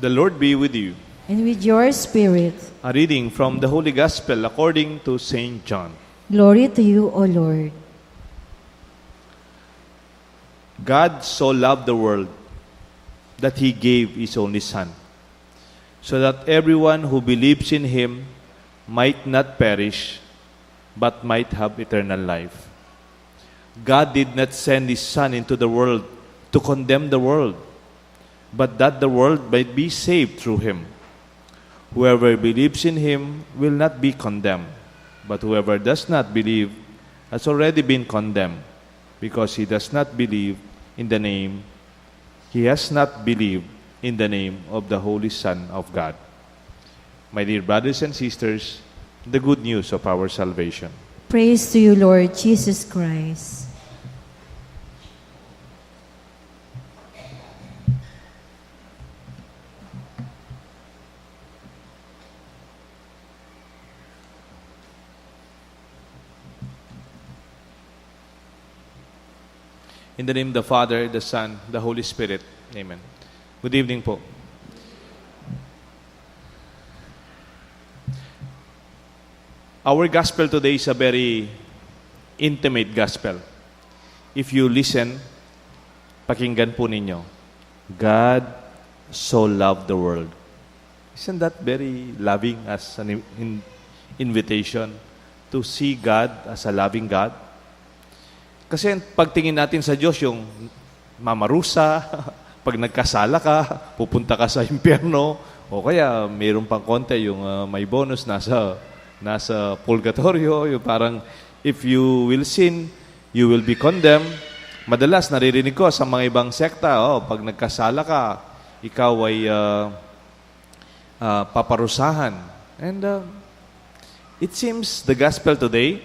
The Lord be with you. And with your spirit. A reading from the Holy Gospel according to Saint John. Glory to you, O Lord. God so loved the world that He gave His only Son, so that everyone who believes in Him might not perish, but might have eternal life. God did not send His Son into the world to condemn the world, but that the world might be saved through Him. Whoever believes in Him will not be condemned, but whoever does not believe has already been condemned, because he does not believe in the name, he has not believed in the name of the Holy Son of God. My dear brothers and sisters, the good news of our salvation. Praise to you, Lord Jesus Christ. In the name of the Father, the Son, the Holy Spirit. Amen. Good evening po. Our gospel today is a very intimate gospel. If you listen, pakinggan po ninyo. God so loved the world. Isn't that very loving as an invitation to see God as a loving God? Kasi pagtingin natin sa Diyos, yung mamarusa, pag nagkasala ka, pupunta ka sa impyerno, o kaya mayroon pang konti yung may bonus nasa purgatorio, yung parang if you will sin, you will be condemned. Madalas naririnig ko sa mga ibang sekta, pag nagkasala ka, ikaw ay paparusahan. And it seems the gospel today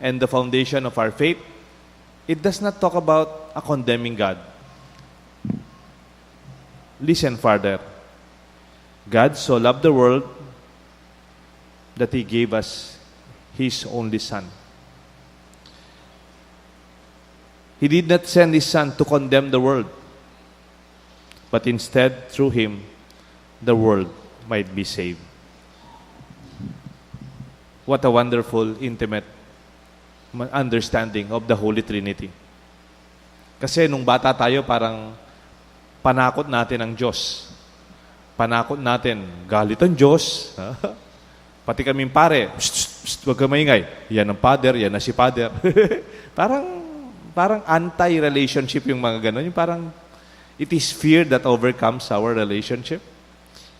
and the foundation of our faith, it does not talk about a condemning God. Listen further. God so loved the world that He gave us His only Son. He did not send His Son to condemn the world, but instead, through Him, the world might be saved. What a wonderful, intimate understanding of the Holy Trinity. Kasi nung bata tayo, parang panakot natin ang Diyos. Panakot natin, galit ang Diyos. Pati kaming pare, huwag ka maingay. Yan ang father, yan na si father. parang anti-relationship yung mga ganon. Yung parang, it is fear that overcomes our relationship.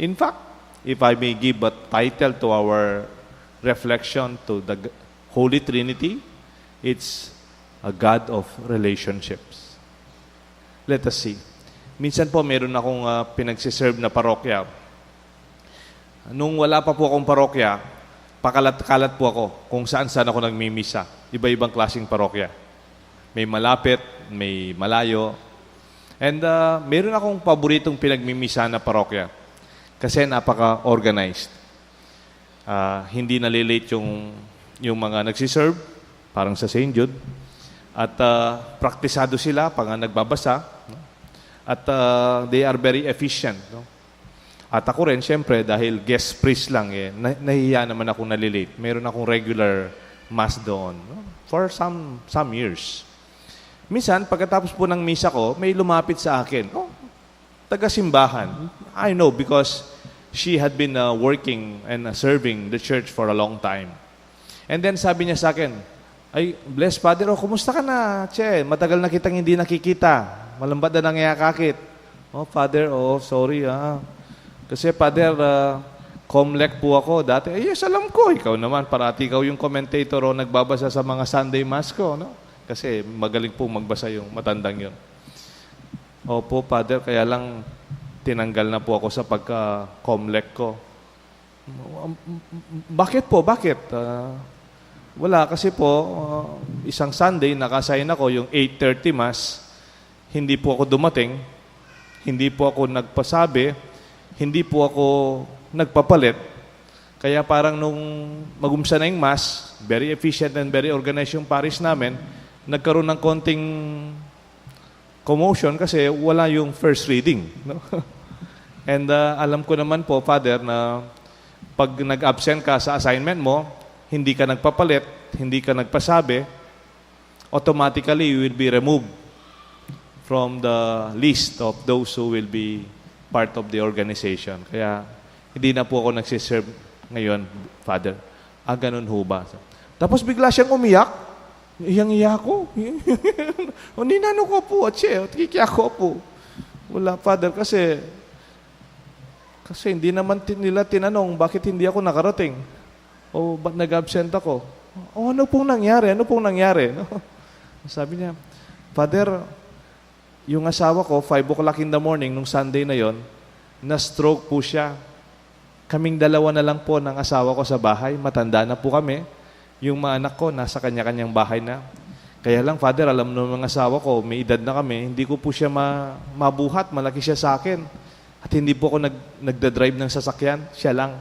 In fact, if I may give a title to our reflection to the Holy Trinity, it's a God of relationships. Let us see. Minsan po, meron akong pinagsiserve na parokya. Nung wala pa po akong parokya, pakalat-kalat po ako kung saan-saan ako nagmimisa. Iba-ibang klaseng parokya. May malapit, may malayo. And meron akong paboritong pinagmimisa na parokya. Kasi napaka-organized. Hindi nalilate yung mga nagsiserve, parang sa St. Jude. At praktisado sila pag nagbabasa. At they are very efficient. No? At ako rin, syempre, dahil guest priest lang, nahihiya naman ako nalilate. Meron akong regular mass doon. No? For some years. Minsan, pagkatapos po ng misa ko, may lumapit sa akin. Taga-simbahan. I know because she had been working and serving the church for a long time. And then sabi niya sa akin, ay, blessed Father, kumusta ka na? Che, matagal na kitang hindi nakikita. Malambad na nangyayakakit. Father, sorry Kasi Father, Comlec po ako dati. Yes, alam ko. Ikaw naman, parati ikaw yung commentator o nagbabasa sa mga Sunday Mass ko, no? Kasi magaling po magbasa yung matandang yun. Opo, Father, kaya lang tinanggal na po ako sa pagka-Comlec ko. Bakit po? Bakit? Wala, kasi po, isang Sunday, nakasign ako yung 8:30 Mass, hindi po ako dumating, hindi po ako nagpasabi, hindi po ako nagpapalit. Kaya parang nung mag-umsa na yung Mass, very efficient and very organized yung parish namin, nagkaroon ng konting commotion kasi wala yung first reading. No? And alam ko naman po, Father, na pag nag-absent ka sa assignment mo, hindi ka nagpapalit, hindi ka nagpasabi, automatically you will be removed from the list of those who will be part of the organization. Kaya hindi na po ako nagsiserve ngayon, Father. Ganun ho ba? Tapos bigla siyang umiyak. Iyang-iya ko. O ninano ko po, atse, kikiya ko po. Wala, Father, kasi hindi naman nila tinanong bakit hindi ako nakarating. O ba't nag-absent ako? O ano pong nangyari? Ano pong nangyari? Sabi niya, Father, yung asawa ko, 5 o'clock in the morning, nung Sunday na yon, na-stroke po siya. Kaming dalawa na lang po ng asawa ko sa bahay. Matanda na po kami. Yung mga anak ko, nasa kanya-kanyang bahay na. Kaya lang, Father, alam nung mga asawa ko, may edad na kami, hindi ko po siya mabuhat. Malaki siya sa akin. At hindi po ako nagda-drive ng sasakyan. Siya lang.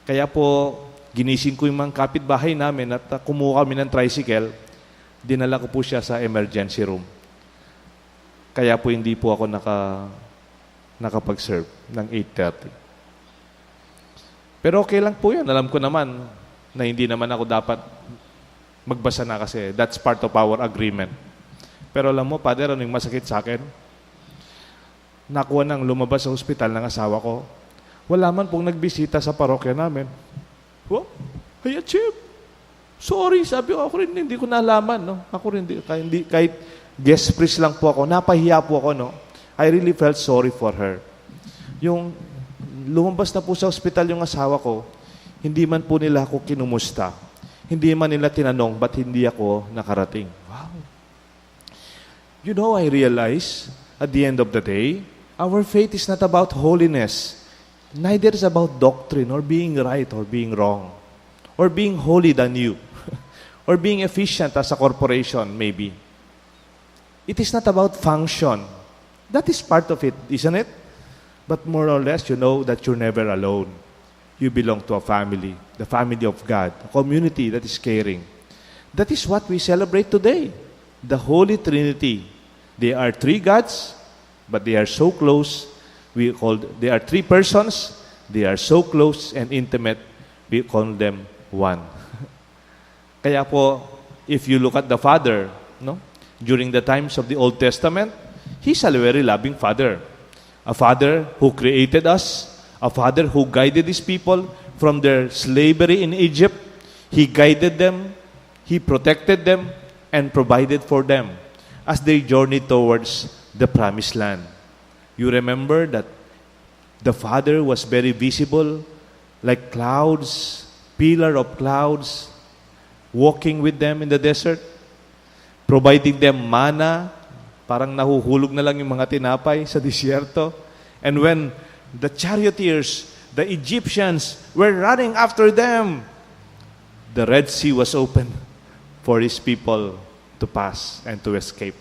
Kaya po, ginising ko yung mga kapitbahay namin at kumuha kami ng tricycle. Dinala ko po siya sa emergency room. Kaya po hindi po ako nakapag-serve ng 8:30. Pero okay lang po yun. Alam ko naman na hindi naman ako dapat magbasa na kasi that's part of our agreement. Pero alam mo, Father, ano yung masakit sa akin? Nakuha nang lumabas sa ospital ng asawa ko. Wala man pong nagbisita sa parokya namin. Oh, hey, Chip. Sorry, sabi ko, ako rin hindi ko nalaman. No? Ako rin, kahit guest priest lang po ako, napahiya po ako. No? I really felt sorry for her. Yung lumabas na po sa ospital yung asawa ko, hindi man po nila ako kinumusta. Hindi man nila tinanong, ba't hindi ako nakarating? Wow. You know, I realize, at the end of the day, our faith is not about holiness. Neither is about doctrine or being right or being wrong. Or being holy than you. Or being efficient as a corporation, maybe. It is not about function. That is part of it, isn't it? But more or less, you know that you're never alone. You belong to a family, the family of God, a community that is caring. That is what we celebrate today, the Holy Trinity. They are 3 gods, but they are so close. They are 3 persons. They are so close and intimate. We call them one. Kaya po, if you look at the Father, no, during the times of the Old Testament, He's a very loving Father. A Father who created us, a Father who guided His people from their slavery in Egypt. He guided them, He protected them, and provided for them as they journeyed towards the Promised Land. You remember that the Father was very visible, like clouds, pillar of clouds, walking with them in the desert, providing them manna, parang nahuhulog na lang yung mga tinapay sa disyerto. And when the charioteers, the Egyptians, were running after them, the Red Sea was open for His people to pass and to escape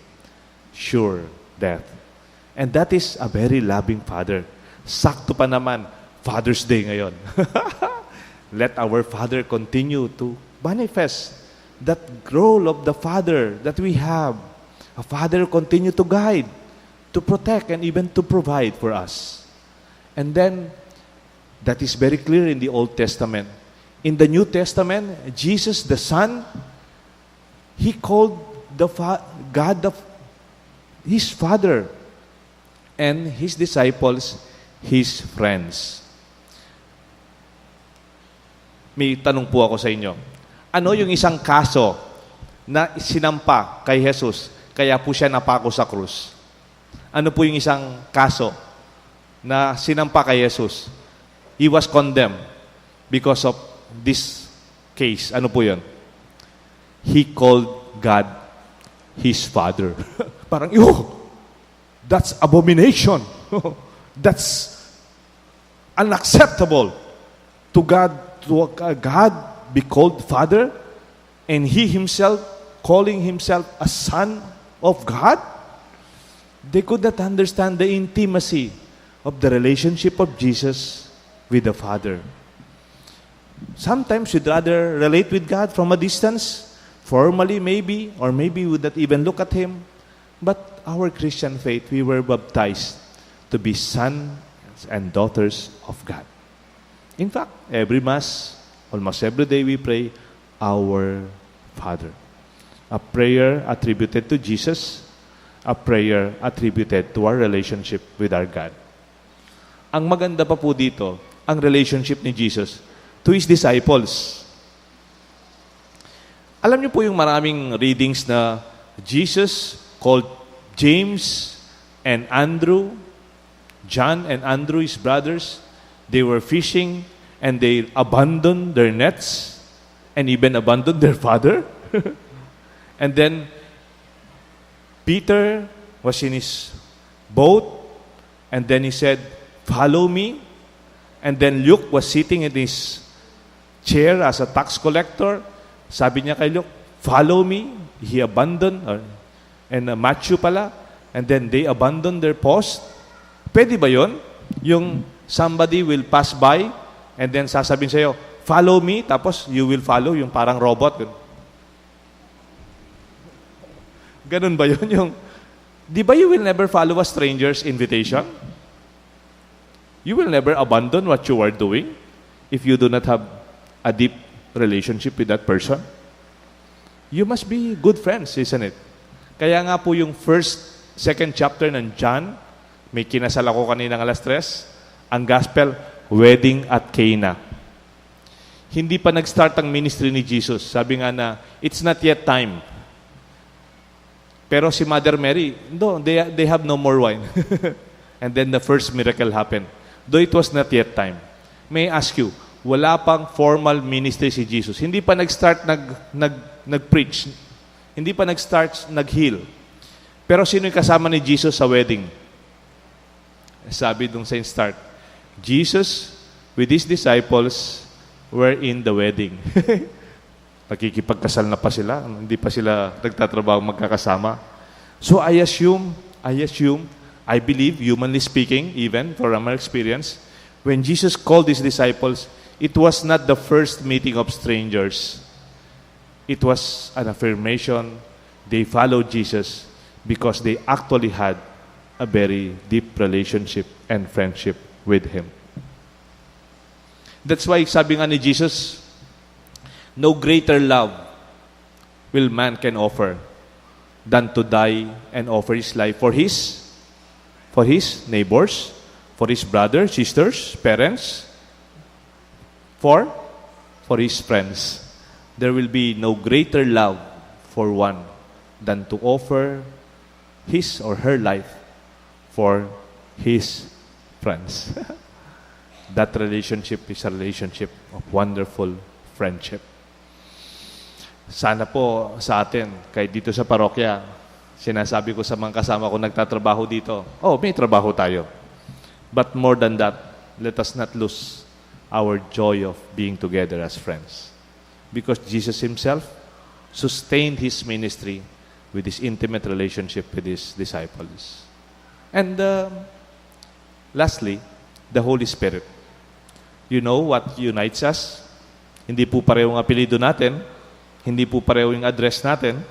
sure death. And that is a very loving Father. Sakto pa naman, Father's Day ngayon. Let our Father continue to manifest that role of the Father that we have. A Father continue to guide, to protect, and even to provide for us. And then, that is very clear in the Old Testament. In the New Testament, Jesus the Son, He called God His Father, and His disciples His friends. May tanong po ako sa inyo. Ano yung isang kaso na sinampa kay Jesus, kaya po siya napako sa krus? Ano po yung isang kaso na sinampa kay Jesus? He was condemned because of this case. Ano po yun? He called God His Father. Parang, that's abomination. That's unacceptable to God be called Father, and He Himself calling Himself a Son of God. They could not understand the intimacy of the relationship of Jesus with the Father. Sometimes we'd rather relate with God from a distance, formally maybe, or maybe we would not even look at Him. But our Christian faith, we were baptized to be sons and daughters of God. In fact, every Mass, almost every day we pray, Our Father. A prayer attributed to Jesus, a prayer attributed to our relationship with our God. Ang maganda pa po dito, ang relationship ni Jesus to His disciples. Alam niyo po yung maraming readings na Jesus called James and Andrew, John and Andrew, his brothers. They were fishing and they abandoned their nets and even abandoned their father. And then Peter was in his boat and then he said, "Follow me." And then Luke was sitting in his chair as a tax collector. Sabi niya kay Luke, "Follow me." He abandoned, and Matthew pala, and then they abandoned their post. Pwede ba yun? Yung somebody will pass by, and then sasabihin sa'yo, "Follow me," tapos you will follow, yung parang robot. Ganun ba yun? Yung, di ba you will never follow a stranger's invitation? You will never abandon what you are doing if you do not have a deep relationship with that person. You must be good friends, isn't it? Kaya nga po yung second chapter ng John, may kinasal ako kanina ng 3:00, ang gospel, wedding at Cana. Hindi pa nag-start ang ministry ni Jesus. Sabi nga na, it's not yet time. Pero si Mother Mary, no, they have no more wine. And then the first miracle happened. Though it was not yet time. May I ask you, wala pang formal ministry si Jesus. Hindi pa nag-start nag-preach. Hindi pa nag-start nag-heal. Pero sino yung kasama ni Jesus sa wedding? Sabi dun sa start, Jesus with His disciples were in the wedding. Nakikipagkasal na pa sila. Hindi pa sila nagtatrabaho magkakasama. So I assume, I believe, humanly speaking, even from our experience, when Jesus called His disciples, it was not the first meeting of strangers. It was an affirmation. They followed Jesus because they actually had a very deep relationship and friendship with Him. That's why sabi nga ni Jesus, no greater love will man can offer than to die and offer his life for his neighbors, for his brothers, sisters, parents, for his friends. There will be no greater love for one than to offer his or her life for his friends. That relationship is a relationship of wonderful friendship. Sana po sa atin, kahit dito sa parokya, sinasabi ko sa mga kasama ko nagtatrabaho dito, may trabaho tayo. But more than that, let us not lose our joy of being together as friends. Because Jesus Himself sustained His ministry with His intimate relationship with His disciples. And lastly, the Holy Spirit. You know what unites us? Hindi po pareho ang apelido natin. Hindi po pareho yung address natin.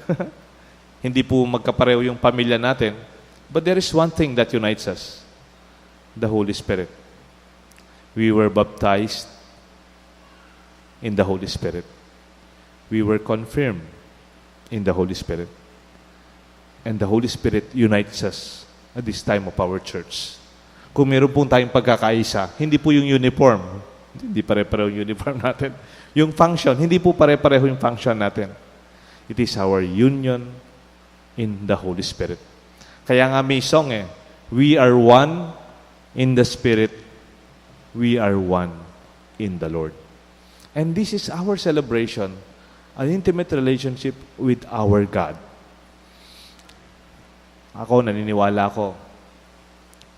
Hindi po magkapareho yung pamilya natin. But there is one thing that unites us. The Holy Spirit. We were baptized in the Holy Spirit. We were confirmed in the Holy Spirit. And the Holy Spirit unites us at this time of our church. Kung meron pong tayong pagkakaisa, hindi po yung uniform. Hindi pare-pareho yung uniform natin. Yung function, hindi po pare-pareho yung function natin. It is our union in the Holy Spirit. Kaya nga may song we are one in the Spirit, we are one in the Lord. And this is our celebration, an intimate relationship with our God. Ako, naniniwala ko,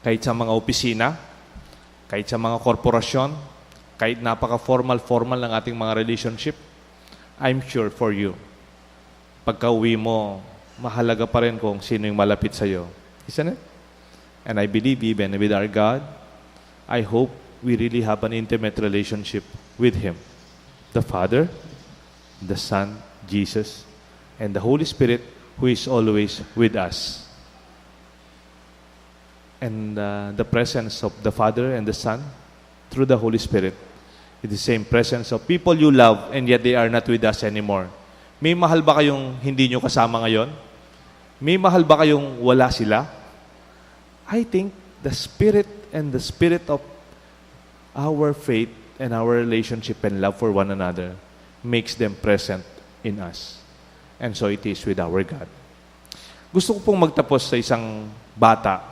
kahit sa mga opisina, kahit sa mga korporasyon, kahit napaka-formal ng ating mga relationship, I'm sure for you, pagka-uwi mo, mahalaga pa rin kung sino yung malapit sa'yo. Isn't it? And I believe even with our God, I hope we really have an intimate relationship with Him. The Father, the Son, Jesus, and the Holy Spirit who is always with us. and the presence of the Father and the Son through the Holy Spirit. It's the same presence of people you love and yet they are not with us anymore. May mahal ba kayong hindi nyo kasama ngayon? May mahal ba kayong wala sila? I think the Spirit and the Spirit of our faith and our relationship and love for one another makes them present in us. And so it is with our God. Gusto ko pong magtapos sa isang bata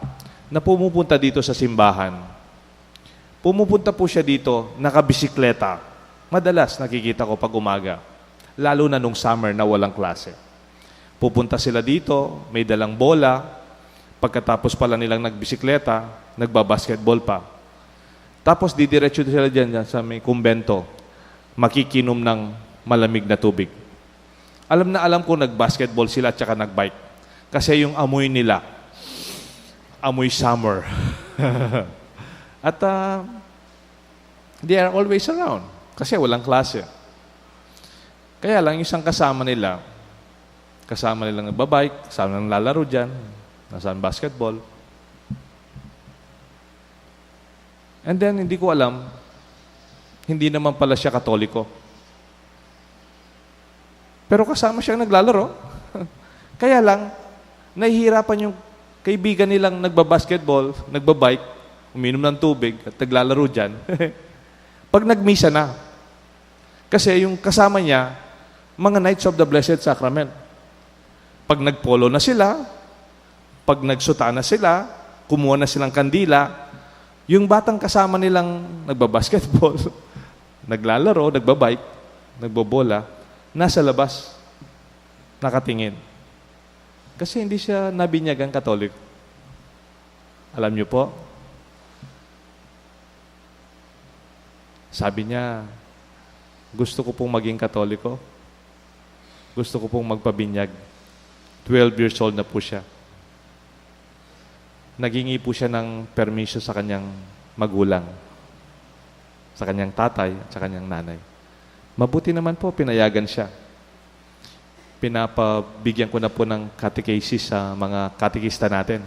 na pumupunta dito sa simbahan. Pumupunta po siya dito, nakabisikleta. Madalas nakikita ko pag umaga. Lalo na nung summer na walang klase. Pupunta sila dito, may dalang bola. Pagkatapos pala nilang nagbisikleta, nagbabasketball pa. Tapos didiretso sila dyan sa may kumbento, makikinom ng malamig na tubig. Alam na alam ko nagbasketball sila at saka nagbike. Kasi yung amoy nila, amoy summer. At they are always around kasi walang klase. Kaya lang isang kasama nilang nagbabike, kasama nilang lalaro dyan, nasaan basketball. And then, hindi ko alam, hindi naman pala siya Katoliko. Pero kasama siyang naglalaro. Kaya lang, nahihirapan yung kaibigan nilang nagbabasketball, nagbabike, uminom ng tubig, at naglalaro dyan. Pag nagmisa na. Kasi yung kasama niya, mga Knights of the Blessed Sacrament. Pag nagpolo na sila, pag nagsuta na sila, kumuha na silang kandila, yung batang kasama nilang nagbabasketball, naglalaro, nagbabike, nagbobola, nasa labas, nakatingin. Kasi hindi siya nabinyagang Katolik. Alam niyo po, sabi niya, gusto ko pong maging Katoliko. Gusto ko pong magpabinyag. 12 years old na po siya. Naghingi po siya ng permiso sa kanyang magulang, sa kanyang tatay at sa kanyang nanay. Mabuti naman po, pinayagan siya. Pinapabigyan ko na po ng catechesis sa mga katekista natin.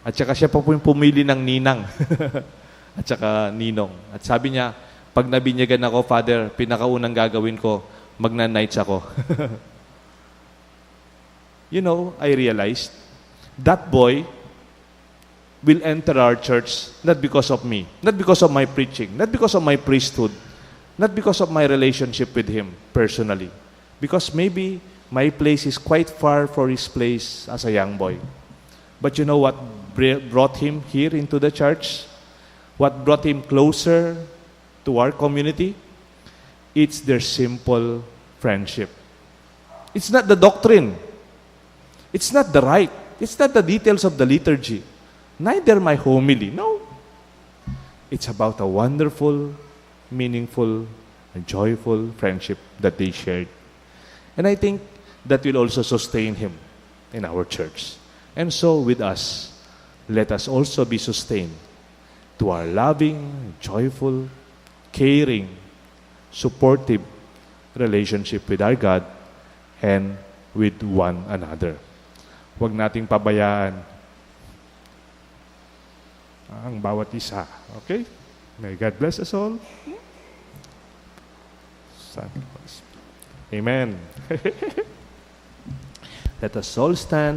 At saka siya pa po yung pumili ng ninang at saka ninong. At sabi niya, pag nabinyagan ako, Father, pinakaunang gagawin ko, magna-nights ako. You know, I realized that boy will enter our church not because of me, not because of my preaching, not because of my priesthood, not because of my relationship with him personally, because maybe my place is quite far for his place as a young boy. But you know what brought him here into the church? What brought him closer to our community? It's their simple friendship. It's not the doctrine. It's not the rite. It's not the details of the liturgy. Neither my homily. No. It's about a wonderful, meaningful, and joyful friendship that they shared. And I think that will also sustain him in our church. And so with us, let us also be sustained to our loving, joyful, caring, supportive relationship with our God and with one another. Huwag nating pabayaan ang bawat isa. Okay? May God bless us all. Amen. Let us all stand.